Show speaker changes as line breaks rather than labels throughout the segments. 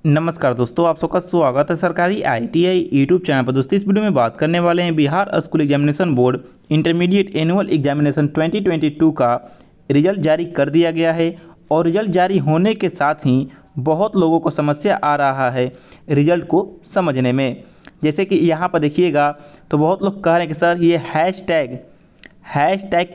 नमस्कार दोस्तों, आप सबका स्वागत है सरकारी ITI यूट्यूब चैनल पर। दोस्तों इस वीडियो में बात करने वाले हैं Bihar school examination board intermediate annual examination 2022 का रिजल्ट जारी कर दिया गया है। और रिजल्ट जारी होने के साथ ही बहुत लोगों को समस्या आ रहा है रिजल्ट को समझने में। जैसे कि यहाँ पर देखिएगा तो बहुत लोग कह रहे हैं कि सर ये हैशटैग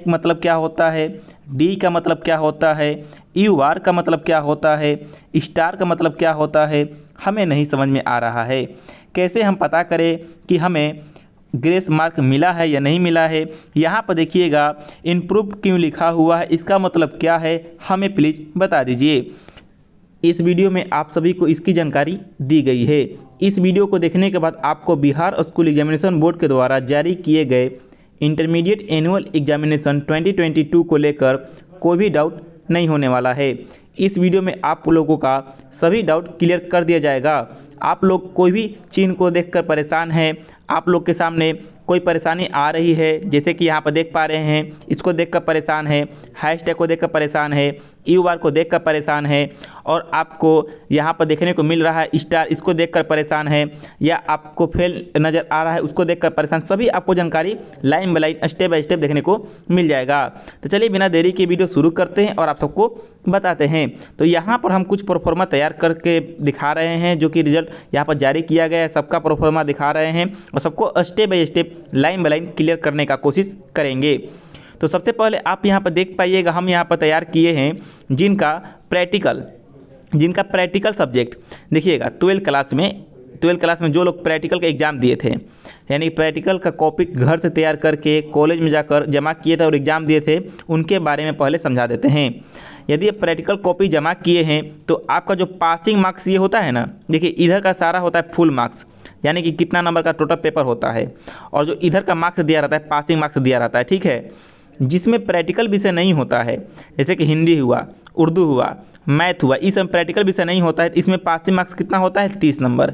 मतलब क्या होता है, डी का मतलब क्या होता है, UR का मतलब क्या होता है, स्टार का मतलब क्या होता है, हमें नहीं समझ में आ रहा है। कैसे हम पता करें कि हमें ग्रेस मार्क मिला है या नहीं मिला है। यहाँ पर देखिएगा इम्प्रूव क्यों लिखा हुआ है, इसका मतलब क्या है, हमें प्लीज़ बता दीजिए। इस वीडियो में आप सभी को इसकी जानकारी दी गई है। इस वीडियो को देखने के बाद आपको बिहार स्कूल एग्जामिनेशन बोर्ड के द्वारा जारी किए गए इंटरमीडिएट एनुअल एग्जामिनेशन 2022 को लेकर कोई भी डाउट नहीं होने वाला है। इस वीडियो में आप लोगों का सभी डाउट क्लियर कर दिया जाएगा। आप लोग कोई भी चीज़ को देखकर परेशान हैं, आप लोग के सामने कोई परेशानी आ रही है, जैसे कि यहाँ पर देख पा रहे हैं, इसको देखकर परेशान है, हैशटैग को देखकर परेशान है, UR को देखकर परेशान है, और आपको यहाँ पर देखने को मिल रहा है स्टार, इसको देखकर परेशान है, या आपको फेल नज़र आ रहा है उसको देखकर परेशान, सभी आपको जानकारी line by line step by step देखने को मिल जाएगा। तो चलिए बिना देरी के वीडियो शुरू करते हैं और आप सबको बताते हैं। तो यहाँ पर हम कुछ प्रोफार्मा तैयार करके दिखा रहे हैं, जो कि रिजल्ट यहाँ पर जारी किया गया है, सबका प्रोफार्मा दिखा रहे हैं और सबको step by step line by line clear करने का कोशिश करेंगे। तो सबसे पहले आप यहाँ पर देख पाइएगा, हम यहाँ पर तैयार किए हैं जिनका प्रैक्टिकल सब्जेक्ट देखिएगा। 12th क्लास में जो लोग प्रैक्टिकल का एग्ज़ाम दिए थे, यानी प्रैक्टिकल का कॉपी घर से तैयार करके कॉलेज में जाकर जमा किए थे और एग्ज़ाम दिए थे, उनके बारे में पहले समझा देते हैं। यदि आप प्रैक्टिकल कॉपी जमा किए हैं तो आपका जो पासिंग मार्क्स ये होता है ना, देखिए इधर का सारा होता है फुल मार्क्स, यानी कि कितना नंबर का टोटल पेपर होता है, और जो इधर का मार्क्स दिया रहता है पासिंग मार्क्स दिया रहता है, ठीक है। जिसमें प्रैक्टिकल विषय नहीं होता है, जैसे कि हिंदी हुआ, उर्दू हुआ, मैथ हुआ, इस सब प्रैक्टिकल विषय नहीं होता है, इसमें पासिंग मार्क्स कितना होता है 30 नंबर,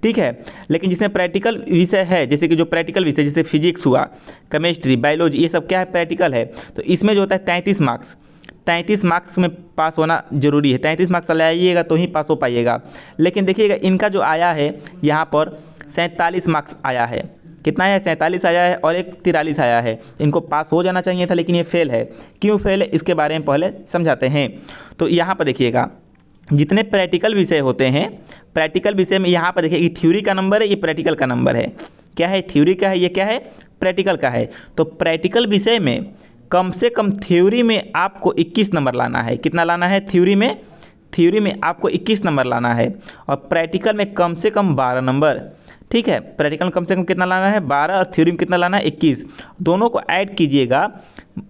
ठीक है। लेकिन जिसमें प्रैक्टिकल विषय है, जैसे कि जो प्रैक्टिकल विषय जैसे फिजिक्स हुआ, केमिस्ट्री, बायोलॉजी, ये सब क्या है प्रैक्टिकल है, तो इसमें जो होता है 33 मार्क्स में पास होना जरूरी है। 33 मार्क्स लाइएगा तो ही पास हो पाइएगा। लेकिन देखिएगा इनका जो आया है यहाँ पर 47 मार्क्स आया है। कितना है, 47 आया है, और एक 43 आया है। इनको पास हो जाना चाहिए था, लेकिन ये फेल है। क्यों फेल है इसके बारे में पहले समझाते हैं। तो यहाँ पर देखिएगा जितने प्रैक्टिकल विषय होते हैं, प्रैक्टिकल विषय में यहाँ पर देखिए ये थ्योरी का नंबर है, ये प्रैक्टिकल का नंबर है। क्या है, थ्योरी का है, ये क्या है, प्रैक्टिकल का है। तो प्रैक्टिकल विषय में कम से कम थ्योरी में आपको 21 नंबर लाना है। कितना लाना है, थ्योरी में आपको 21 नंबर लाना है, और प्रैक्टिकल में कम से कम 12 नंबर, ठीक है। प्रैक्टिकल में कम से कम कितना लाना है, 12, और थ्योरी में कितना लाना है, 21। दोनों को ऐड कीजिएगा,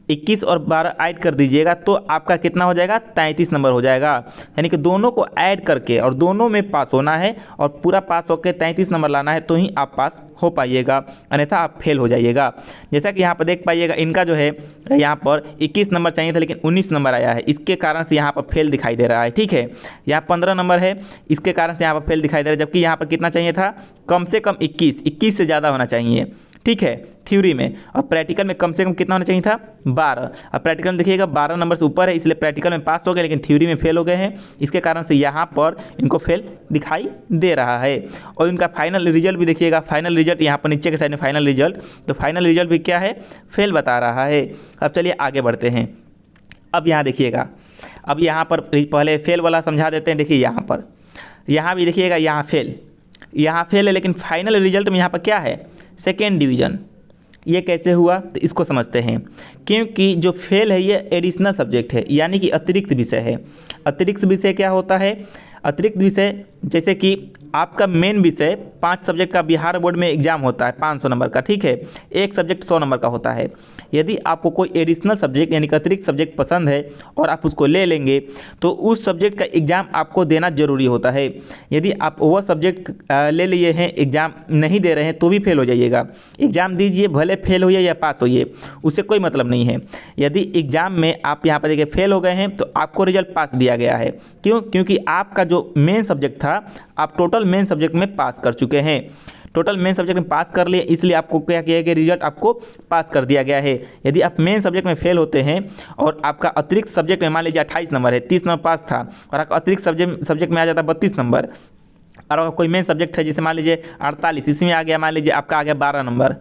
21 और 12 ऐड कर दीजिएगा तो आपका कितना हो जाएगा, 33 नंबर हो जाएगा। यानी कि दोनों को ऐड करके और दोनों में पास होना है, और पूरा पास होकर 33 नंबर लाना है, तो ही आप पास हो पाइएगा, अन्यथा आप फेल हो जाइएगा। जैसा कि यहाँ पर देख पाइएगा इनका जो है यहाँ पर 21 नंबर चाहिए था, लेकिन 19 नंबर आया है, इसके कारण से यहाँ पर फेल दिखाई दे रहा है, ठीक है। यहाँ 15 नंबर है, इसके कारण से यहाँ पर फेल दिखाई दे रहा है, जबकि यहाँ पर कितना चाहिए था, कम से कम 21 से ज़्यादा होना चाहिए, ठीक है, थ्योरी में। और प्रैक्टिकल में कम से कम कितना होना चाहिए था, 12। अब प्रैक्टिकल में देखिएगा 12 नंबर से ऊपर है, इसलिए प्रैक्टिकल में पास हो गए, लेकिन थ्योरी में फेल हो गए हैं। इसके कारण से यहाँ पर इनको फेल दिखाई दे रहा है। और इनका फाइनल रिजल्ट भी देखिएगा, फाइनल रिजल्ट यहाँ पर नीचे के साइड में फाइनल रिजल्ट, तो फाइनल रिजल्ट भी क्या है, फेल बता रहा है। अब चलिए आगे बढ़ते हैं। अब यहाँ देखिएगा, अब यहाँ पर पहले फेल वाला समझा देते हैं। देखिए यहाँ भी देखिएगा, यहाँ फेल है, लेकिन फाइनल रिजल्ट में यहाँ पर क्या है, सेकेंड डिवीज़न। ये कैसे हुआ, तो इसको समझते हैं। क्योंकि जो फेल है ये एडिशनल सब्जेक्ट है, यानी कि अतिरिक्त विषय है। अतिरिक्त विषय क्या होता है, अतिरिक्त विषय जैसे कि आपका मेन विषय 5 सब्जेक्ट का बिहार बोर्ड में एग्जाम होता है 500 नंबर का, ठीक है। एक सब्जेक्ट 100 नंबर का होता है। यदि आपको कोई एडिशनल सब्जेक्ट यानी कि अतिरिक्त सब्जेक्ट पसंद है और आप उसको ले लेंगे, तो उस सब्जेक्ट का एग्ज़ाम आपको देना जरूरी होता है। यदि आप वह सब्जेक्ट ले लिए हैं, एग्ज़ाम नहीं दे रहे हैं, तो भी फेल हो जाइएगा। एग्ज़ाम दीजिए, भले फेल होइए या पास होइए, उससे कोई मतलब नहीं है। यदि एग्ज़ाम में आप यहाँ पर देखिए फेल हो गए हैं, तो आपको रिजल्ट पास दिया गया है। क्योंकि आपका जो मेन सब्जेक्ट था, आप टोटल मेन सब्जेक्ट में पास कर चुके हैं। टोटल मेन सब्जेक्ट में पास कर लिए, इसलिए आपको क्या किया गया, रिजल्ट आपको पास कर दिया गया है। यदि आप मेन सब्जेक्ट में फेल होते हैं और आपका अतिरिक्त सब्जेक्ट में मान लीजिए 28 नंबर है, 30 नंबर पास था, और आपका अतिरिक्त सब्जेक्ट में आ जाता 32 नंबर, और अगर कोई मेन सब्जेक्ट है, जैसे मान लीजिए 48, इसमें आ गया, मान लीजिए आपका आ गया 12 नंबर,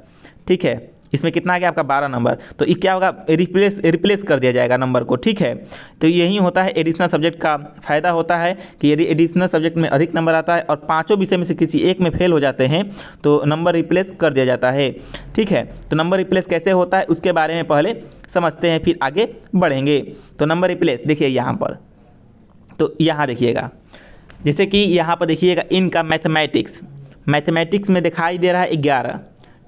ठीक है, इसमें कितना आ गया आपका 12 नंबर, तो ये क्या होगा, रिप्लेस कर दिया जाएगा नंबर को, ठीक है। तो यही होता है एडिशनल सब्जेक्ट का फ़ायदा होता है कि यदि एडिशनल सब्जेक्ट में अधिक नंबर आता है और पांचों विषय में से किसी एक में फेल हो जाते हैं तो नंबर रिप्लेस कर दिया जाता है, ठीक है। तो नंबर रिप्लेस कैसे होता है उसके बारे में पहले समझते हैं, फिर आगे बढ़ेंगे। तो नंबर रिप्लेस देखिए यहाँ पर, तो यहाँ देखिएगा, जैसे कि यहाँ पर देखिएगा इनका मैथमेटिक्स में दिखाई दे रहा है 11,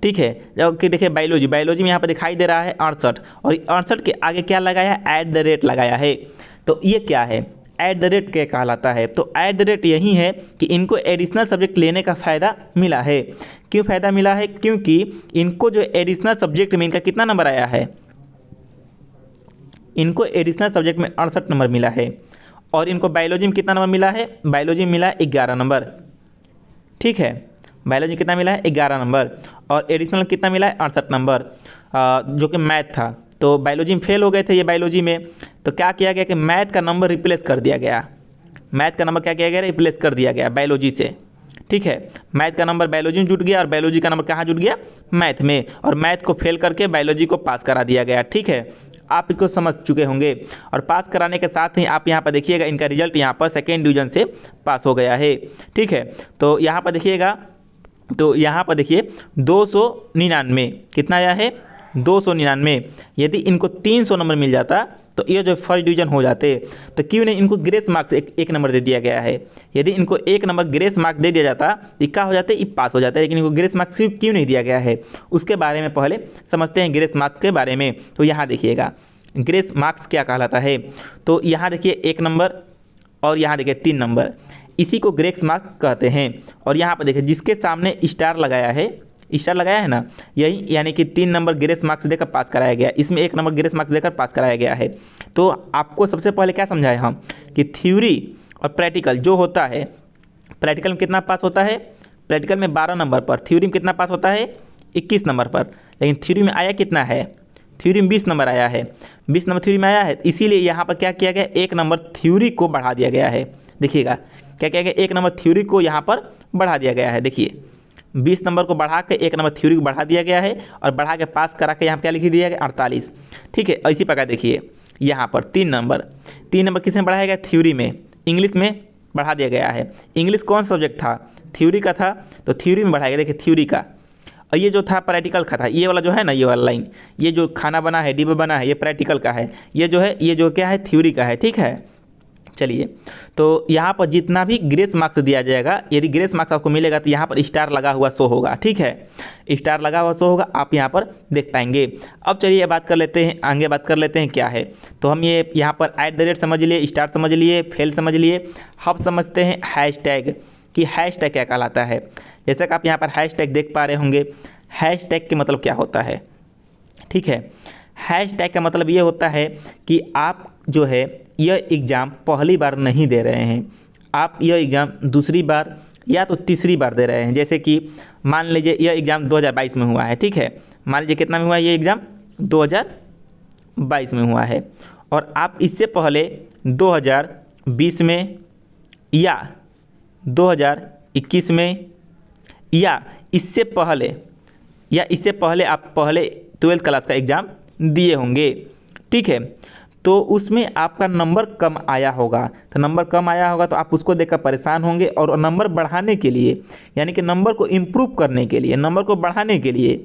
ठीक है। जबकि देखिए बायोलॉजी में यहाँ पर दिखाई दे रहा है 68, और 68 के आगे क्या लगाया है, @ लगाया है। तो ये क्या है, @ क्या कहलाता है, तो @ यही है कि इनको एडिशनल सब्जेक्ट लेने का फ़ायदा मिला है। क्यों फ़ायदा मिला है, क्योंकि इनको जो एडिशनल सब्जेक्ट में इनका कितना नंबर आया है, इनको एडिशनल सब्जेक्ट में 68 नंबर मिला है, और इनको बायोलॉजी में कितना नंबर मिला है, बायोलॉजी में मिला है 11 नंबर, ठीक है। बायोलॉजी कितना मिला है, 11 नंबर, और एडिशनल कितना मिला है, 68 नंबर, जो कि मैथ था। तो बायोलॉजी में फेल हो गए थे ये बायोलॉजी में, तो क्या किया गया कि मैथ का नंबर रिप्लेस कर दिया गया, मैथ का नंबर क्या किया गया, रिप्लेस कर दिया गया बायोलॉजी से, ठीक है। मैथ का नंबर बायोलॉजी में जुट गया और बायोलॉजी का नंबर कहाँ जुट गया, मैथ में, और मैथ को फेल करके बायोलॉजी को पास करा दिया गया, ठीक है। आप इसको समझ चुके होंगे, और पास कराने के साथ ही आप यहाँ पर देखिएगा इनका रिजल्ट यहाँ पर 2nd डिवीज़न से पास हो गया है, ठीक है। तो यहाँ पर देखिएगा, तो यहाँ पर देखिए 299 कितना आया है, 299। यदि इनको 300 नंबर मिल जाता तो ये जो फर्स्ट डिवीज़न हो जाते, तो क्यों नहीं इनको ग्रेस मार्क्स एक नंबर दे दिया गया है। यदि इनको 1 नंबर ग्रेस मार्क्स दे दिया जाता तो क्या हो जाते, ये पास हो जाते, लेकिन इनको ग्रेस मार्क्स क्यों नहीं दिया गया है, उसके बारे में पहले समझते हैं ग्रेस मार्क्स के बारे में। तो यहाँ देखिएगा ग्रेस मार्क्स क्या कहलाता है, तो यहाँ देखिए 1 नंबर और यहाँ देखिए 3 नंबर, इसी को ग्रेस मार्क्स कहते हैं। और यहाँ पर देखिए जिसके सामने स्टार लगाया है ना, यही यानी कि 3 नंबर ग्रेस मार्क्स देकर पास कराया गया, इसमें 1 नंबर ग्रेस मार्क्स देकर पास कराया गया है। तो आपको सबसे पहले क्या समझाए हम कि थ्योरी और प्रैक्टिकल जो होता है, प्रैक्टिकल में कितना पास होता है, प्रैक्टिकल में 12 नंबर पर, थ्योरी में कितना पास होता है, 21 नंबर पर, लेकिन थ्योरी में आया कितना है, थ्योरी में 20 नंबर आया है, 20 नंबर थ्योरी में आया है, इसीलिए यहाँ पर क्या किया गया, 1 नंबर थ्योरी को बढ़ा दिया गया है। देखिएगा क्या किया गया, 1 नंबर थ्योरी को यहाँ पर बढ़ा दिया गया है, देखिए 20 नंबर को बढ़ा के 1 नंबर थ्योरी को बढ़ा दिया गया है, और बढ़ा के पास करा के यहाँ पर क्या लिख दिया गया, 48, ठीक है। इसी प्रकार देखिए यहाँ पर 3 नंबर किस में बढ़ाया गया, थ्योरी में, इंग्लिश में बढ़ा दिया गया है। इंग्लिश कौन सा सब्जेक्ट था, थ्योरी का था, तो थ्योरी में बढ़ाया गया, देखिए थ्योरी का। और ये जो था प्रैक्टिकल का था, ये वाला जो है ना, ये वाला लाइन, ये जो खाना बना है, डिब्बा बना है, ये प्रैक्टिकल का है, ये जो है, ये जो क्या है, थ्योरी का है, ठीक है। चलिए, तो यहाँ पर जितना भी ग्रेस मार्क्स दिया जाएगा, यदि ग्रेस मार्क्स आपको मिलेगा तो यहाँ पर स्टार लगा हुआ शो होगा, ठीक है, स्टार लगा हुआ शो होगा, आप यहाँ पर देख पाएंगे। अब चलिए बात कर लेते हैं, आगे बात कर लेते हैं क्या है। तो हम ये यहाँ पर @ समझ लिए, स्टार समझ लिए, फेल समझ लिए, अब समझते हैं हैशटैग, कि हैशटैग क्या कहलाता है। जैसे कि आप यहाँ पर हैशटैग देख पा रहे होंगे, हैशटैग के मतलब क्या होता है, ठीक है। हैशटैग का मतलब ये होता है कि आप जो है यह एग्ज़ाम पहली बार नहीं दे रहे हैं, आप यह एग्ज़ाम दूसरी बार या तो तीसरी बार दे रहे हैं। जैसे कि मान लीजिए यह एग्ज़ाम 2022 में हुआ है, ठीक है, मान लीजिए कितना में हुआ ये एग्ज़ाम, 2022 में हुआ है, और आप इससे पहले 2020 में या 2021 में या इससे पहले आप पहले 12th क्लास का एग्ज़ाम दिए होंगे, ठीक है। तो उसमें आपका नंबर कम आया होगा, तो आप उसको देखकर परेशान होंगे, और नंबर बढ़ाने के लिए, यानी कि नंबर को इम्प्रूव करने के लिए, नंबर को बढ़ाने के लिए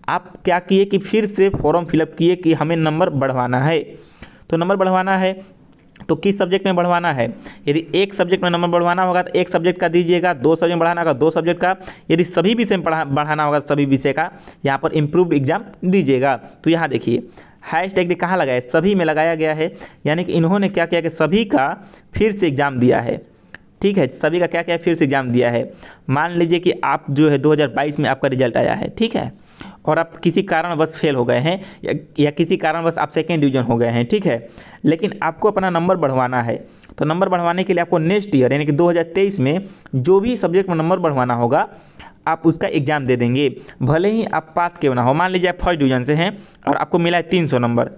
आप क्या किए कि फिर से फॉर्म फिलअप किए कि हमें नंबर बढ़वाना है। तो नंबर बढ़वाना है तो किस सब्जेक्ट में बढ़वाना है, यदि एक सब्जेक्ट में नंबर बढ़वाना होगा तो एक सब्जेक्ट का दीजिएगा, 2 सब्जेक्ट में बढ़ाना होगा 2 सब्जेक्ट का, यदि सभी विषय में बढ़ाना होगा सभी विषय का यहाँ पर इम्प्रूव एग्जाम दीजिएगा। तो यहाँ देखिए हैशटैग कहाँ लगाया है, सभी में लगाया गया है, यानी कि इन्होंने क्या किया कि सभी का फिर से एग्ज़ाम दिया है, ठीक है, सभी का क्या क्या फिर से एग्ज़ाम दिया है। मान लीजिए कि आप जो है 2022 में आपका रिजल्ट आया है, ठीक है, और आप किसी कारणवश फेल हो गए हैं या किसी कारणवश आप 2nd डिवीज़न हो गए हैं, ठीक है, लेकिन आपको अपना नंबर बढ़वाना है। तो नंबर बढ़वाने के लिए आपको नेक्स्ट ईयर यानी कि 2023 में जो भी सब्जेक्ट में नंबर बढ़वाना होगा आप उसका एग्ज़ाम दे देंगे, भले ही आप पास क्यों ना हो। मान लीजिए आप 1st डिवीज़न से हैं और आपको मिला है 300 नंबर,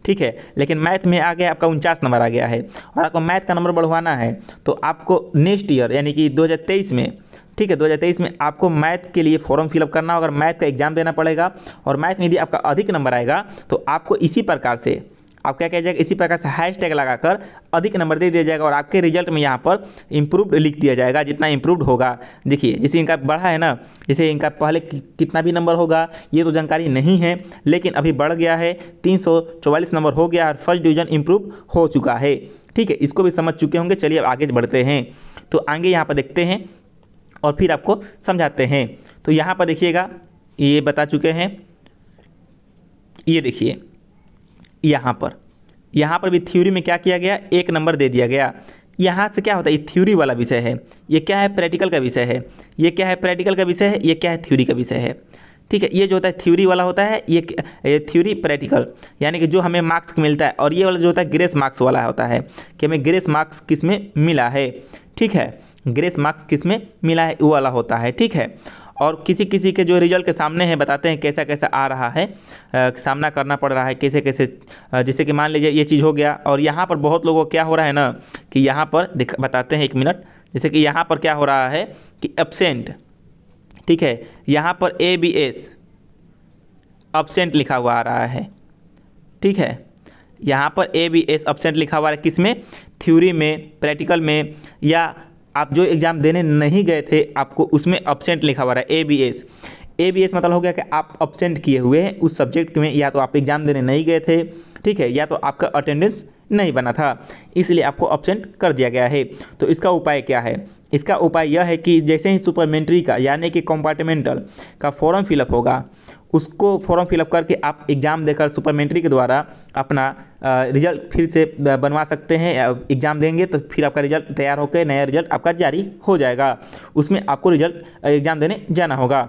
ठीक है। लेकिन मैथ में आ गया आपका 49 नंबर आ गया है, और आपको मैथ का नंबर बढ़वाना है तो आपको नेक्स्ट ईयर यानी कि 2023 में, ठीक है, 2023 में आपको मैथ के लिए फॉर्म फिलअप करना होगा और मैथ का एग्जाम देना पड़ेगा। और मैथ में यदि आपका अधिक नंबर आएगा तो आपको इसी प्रकार से आप क्या किया जाएगा, इसी प्रकार से हैशटैग लगाकर अधिक नंबर दे दिया जाएगा और आपके रिजल्ट में यहाँ पर इम्प्रूव्ड लिख दिया जाएगा। जितना इम्प्रूव्ड होगा, देखिए जैसे इनका बढ़ा है ना, जैसे इनका पहले कितना भी नंबर होगा ये तो जानकारी नहीं है, लेकिन अभी बढ़ गया है, 344 नंबर हो गया और फर्स्ट डिवीज़न इम्प्रूव हो चुका है। ठीक है, इसको भी समझ चुके होंगे। चलिए अब आगे बढ़ते हैं, तो आगे यहाँ पर देखते हैं और फिर आपको समझाते हैं। तो यहाँ पर देखिएगा, ये बता चुके हैं, ये देखिए यहाँ पर भी थ्योरी में क्या किया गया, 1 नंबर दे दिया गया। यहाँ से क्या होता है, ये थ्योरी वाला विषय है, ये क्या है, प्रैक्टिकल का विषय है। ये क्या है, प्रैक्टिकल का विषय है, ये क्या है, थ्योरी का विषय है। ठीक है, ये जो होता है थ्योरी वाला होता है, ये थ्योरी प्रैक्टिकल, यानी कि जो हमें मार्क्स मिलता है, और ये वाला जो होता है ग्रेस मार्क्स वाला होता है कि हमें ग्रेस मार्क्स किस में मिला है। ठीक है, ग्रेस मार्क्स किस में मिला है वो वाला होता है। ठीक है, और किसी किसी के जो रिजल्ट के सामने है बताते हैं कैसा कैसा आ रहा है, सामना करना पड़ रहा है कैसे कैसे। जैसे कि मान लीजिए ये चीज़ हो गया, और यहाँ पर बहुत लोगों को क्या हो रहा है ना कि यहाँ पर बताते हैं 1 मिनट। जैसे कि यहाँ पर क्या हो रहा है कि एब्सेंट, ठीक है, यहाँ पर ABS एब्सेंट लिखा हुआ आ रहा है। ठीक है, यहाँ पर ABS एब्सेंट लिखा हुआ है, किस में, थ्योरी में, प्रैक्टिकल में, या आप जो एग्ज़ाम देने नहीं गए थे आपको उसमें एब्सेंट लिखा हुआ है ABS मतलब हो गया कि आप एब्सेंट किए हुए हैं उस सब्जेक्ट में, या तो आप एग्ज़ाम देने नहीं गए थे, ठीक है, या तो आपका अटेंडेंस नहीं बना था, इसलिए आपको एब्सेंट कर दिया गया है। तो इसका उपाय क्या है, इसका उपाय यह है कि जैसे ही सुपरमेंट्री का यानी कि कंपार्टमेंटल का फॉर्म फिलअप होगा, उसको फॉर्म फिलअप करके आप एग्ज़ाम देकर सुपरमेंट्री के द्वारा अपना रिजल्ट फिर से बनवा सकते हैं। एग्ज़ाम देंगे तो फिर आपका रिजल्ट तैयार होकर नया रिजल्ट आपका जारी हो जाएगा, उसमें आपको रिजल्ट एग्ज़ाम देने जाना होगा।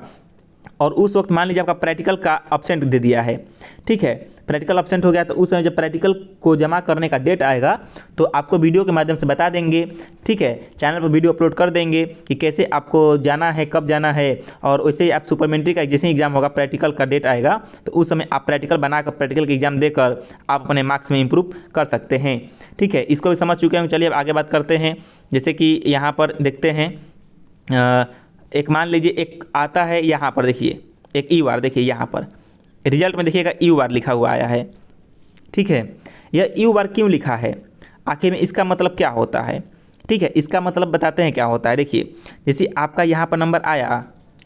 और उस वक्त मान लीजिए आपका प्रैक्टिकल का एब्सेंट दे दिया है, ठीक है, प्रैक्टिकल एब्सेंट हो गया, तो उस समय जब प्रैक्टिकल को जमा करने का डेट आएगा तो आपको वीडियो के माध्यम से बता देंगे। ठीक है, चैनल पर वीडियो अपलोड कर देंगे कि कैसे आपको जाना है, कब जाना है, और वैसे ही आप सुपरमेंट्री का जैसे ही एग्जाम होगा, प्रैक्टिकल का डेट आएगा तो उस समय आप प्रैक्टिकल बनाकर प्रैक्टिकल का एग्जाम देकर आप अपने मार्क्स में इंप्रूव कर सकते हैं। ठीक है, इसको भी समझ चुके हैं। चलिए अब आगे बात करते हैं। जैसे कि यहाँ पर देखते हैं, एक मान लीजिए एक आता है, यहाँ पर देखिए एक EOR, देखिए यहाँ पर रिजल्ट में देखिएगा EOR लिखा हुआ आया है। ठीक है, यह EOR क्यों लिखा है, आखिर में इसका मतलब क्या होता है। ठीक है, इसका मतलब बताते हैं क्या होता है। देखिए जैसे आपका यहाँ पर नंबर आया,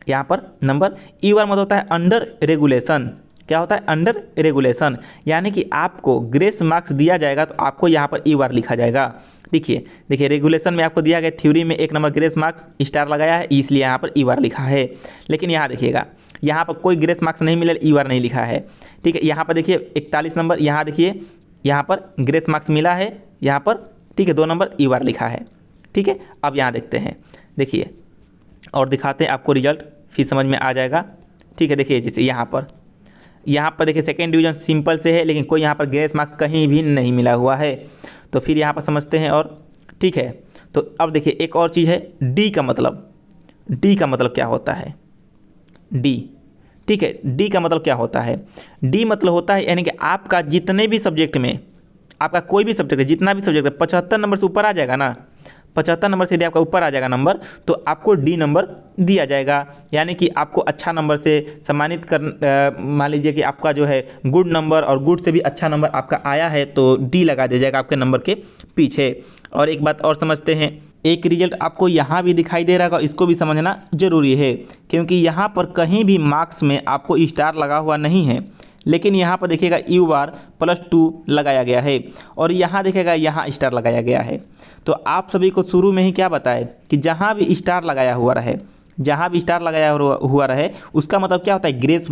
यहाँ पर नंबर, EOR मतलब होता है अंडर रेगुलेशन। क्या होता है, अंडर रेगुलेशन, यानी कि आपको ग्रेस मार्क्स दिया जाएगा तो आपको यहाँ पर EOR लिखा जाएगा। देखिए रेगुलेशन में आपको दिया गया, थ्योरी में 1 नंबर ग्रेस मार्क्स स्टार लगाया है, इसलिए यहाँ पर EOR लिखा है। लेकिन यहाँ देखिएगा, यहाँ पर कोई ग्रेस मार्क्स नहीं मिला, EOR नहीं लिखा है। ठीक है, यहाँ पर देखिए 41 नंबर, यहाँ देखिए यहाँ पर ग्रेस मार्क्स मिला है यहाँ पर, ठीक है, 2 नंबर EOR लिखा है। ठीक है, अब यहाँ देखते हैं, देखिए और दिखाते हैं आपको रिजल्ट, फिर समझ में आ जाएगा। ठीक है, देखिए जैसे यहाँ पर देखिए सेकेंड डिवीज़न सिंपल से है, लेकिन कोई यहाँ पर ग्रेस मार्क्स कहीं भी नहीं मिला हुआ है। तो फिर यहाँ पर समझते हैं। और ठीक है, तो अब देखिए एक और चीज़ है, डी का मतलब क्या होता है, डी। ठीक है, डी का मतलब क्या होता है, डी मतलब होता है यानी कि आपका जितने भी सब्जेक्ट में, आपका कोई भी सब्जेक्ट है, जितना भी सब्जेक्ट है, 75 नंबर से ऊपर आ जाएगा ना, 75 नंबर से यदि आपका ऊपर आ जाएगा नंबर तो आपको डी नंबर दिया जाएगा। यानी कि आपको अच्छा नंबर से सम्मानित कर, मान लीजिए कि आपका जो है गुड नंबर और गुड से भी अच्छा नंबर आपका आया है तो डी लगा दिया जाएगा आपके नंबर के पीछे। और एक बात और समझते हैं, एक रिजल्ट आपको यहाँ भी दिखाई दे रहा होगा, इसको भी समझना जरूरी है, क्योंकि यहाँ पर कहीं भी मार्क्स में आपको स्टार लगा हुआ नहीं है, लेकिन यहाँ पर देखिएगा EOR +2 लगाया गया है, और यहाँ देखिएगा यहाँ स्टार लगाया गया है। तो आप सभी को शुरू में ही क्या बताए कि जहाँ भी स्टार लगाया हुआ रहे, उसका मतलब क्या होता है, ग्रेस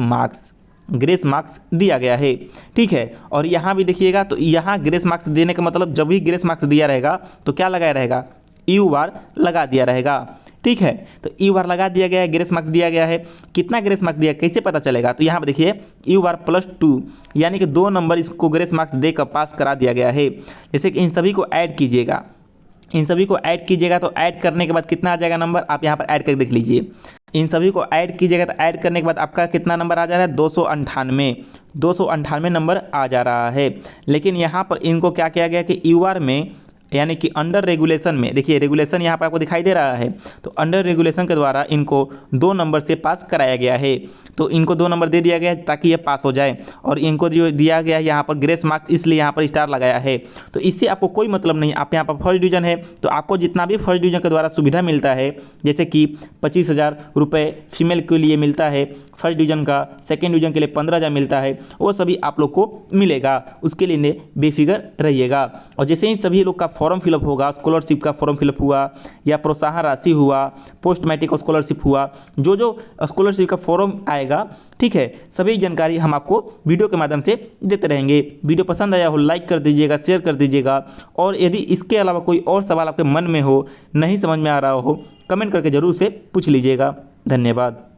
मार्क्स दिया गया है। ठीक है, और यहाँ भी देखिएगा तो यहाँ ग्रेस मार्क्स देने का मतलब, जब भी ग्रेस मार्क्स दिया रहेगा तो क्या लगाया रहेगा, EOR लगा दिया रहेगा। ठीक है, तो EOR लगा दिया गया है, ग्रेस मार्क्स दिया गया है। कितना ग्रेस मार्क्स दिया, कैसे पता चलेगा, तो यहाँ पर देखिए EOR +2 यानी कि 2 नंबर इसको ग्रेस मार्क्स देकर पास करा दिया गया है। जैसे कि इन सभी को ऐड कीजिएगा, तो ऐड करने के बाद कितना आ जाएगा नंबर, आप यहाँ पर ऐड करके देख लीजिए। इन सभी को ऐड कीजिएगा तो ऐड करने के बाद आपका कितना नंबर आ जा रहा है, 298 नंबर आ जा रहा है। लेकिन यहाँ पर इनको क्या किया गया कि यूआर में यानी कि अंडर रेगुलेशन में, देखिए रेगुलेशन यहाँ पर आपको दिखाई दे रहा है, तो अंडर रेगुलेशन के द्वारा इनको 2 नंबर से पास कराया गया है। तो इनको 2 नंबर दे दिया गया है ताकि ये पास हो जाए, और इनको जो दिया गया है यहाँ पर ग्रेस मार्क, इसलिए यहाँ पर स्टार लगाया है। तो इससे आपको कोई मतलब नहीं, आप यहाँ पर फर्स्ट डिवीजन है तो आपको जितना भी फर्स्ट डिवीजन के द्वारा सुविधा मिलता है, जैसे कि 25,000 रुपये फीमेल के लिए मिलता है फर्स्ट डिवीजन का, सेकेंड डिवीजन के लिए 15,000 मिलता है, वो सभी आप लोग को मिलेगा। उसके लिए बेफिक्र रहिएगा। और जैसे ही सभी लोग का फॉर्म फिलअप होगा, स्कॉलरशिप का फॉर्म फिलअप हुआ या प्रोत्साहन राशि हुआ, पोस्ट मैट्रिक स्कॉलरशिप हुआ, जो जो स्कॉलरशिप का फॉर्म आएगा, ठीक है, सभी जानकारी हम आपको वीडियो के माध्यम से देते रहेंगे। वीडियो पसंद आया हो लाइक कर दीजिएगा, शेयर कर दीजिएगा, और यदि इसके अलावा कोई और सवाल आपके मन में हो, नहीं समझ में आ रहा हो, कमेंट करके ज़रूर से पूछ लीजिएगा। धन्यवाद।